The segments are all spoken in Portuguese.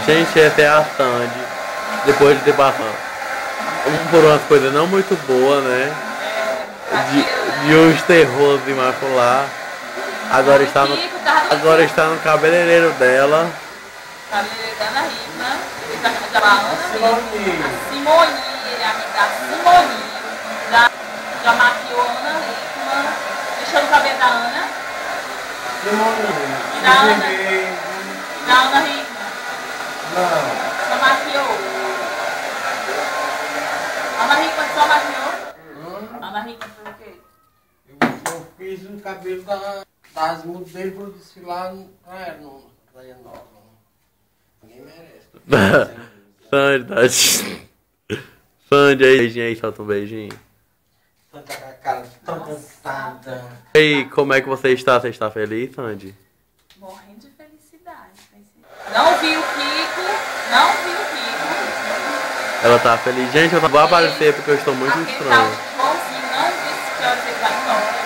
Gente, essa é a Sandy. Depois de ter passado por umas coisas não muito boas, né? De uns terrores imacular. Agora está no cabeleireiro dela. Cabeleireiro da Ana Hickman. Da Ana Simone. A Simone, ele é amigo da Simone. Já maquiou a Ana Hickman. Deixou no cabelo da Ana. E da Ana. E da Ana Hickman. Não. Só maquiou. Ana Hickman só maquiou? Ana Hickman foi o quê? Eu fiz no cabelo das modelos para desfilar no Praia Nova. Ninguém merece. Sandy, Sandy, aí, beijinho aí, solta um beijinho. Tanta com a cara tão cansada. E aí, como é que você está? Você está feliz, Sandy? Morrendo de felicidade. Não vi o Kiko, não vi o Kiko. Ela tá feliz. Gente, eu não vou aparecer porque eu estou muito estranho. Não disse que horas ele vai embora.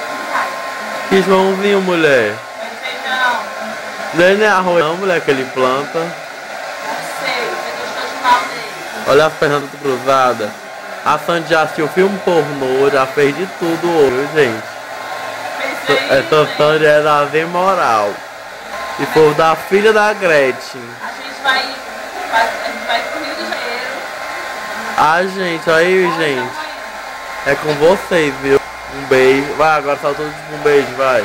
Que Joãozinho, mulher? Feijão. Não é arroz não, mulher, que ele planta. Não sei, você gostou de mal dele. Olha as pernas tudo cruzadas. A Sandy já assistiu filme pornô, já fez de tudo hoje, gente. Essa Sandy é da moral. E foi da filha da Gretchen. A gente vai pro Rio de Janeiro. Ah, gente, aí, gente. É com vocês, viu? Um beijo. Vai, agora saltou um beijo, vai.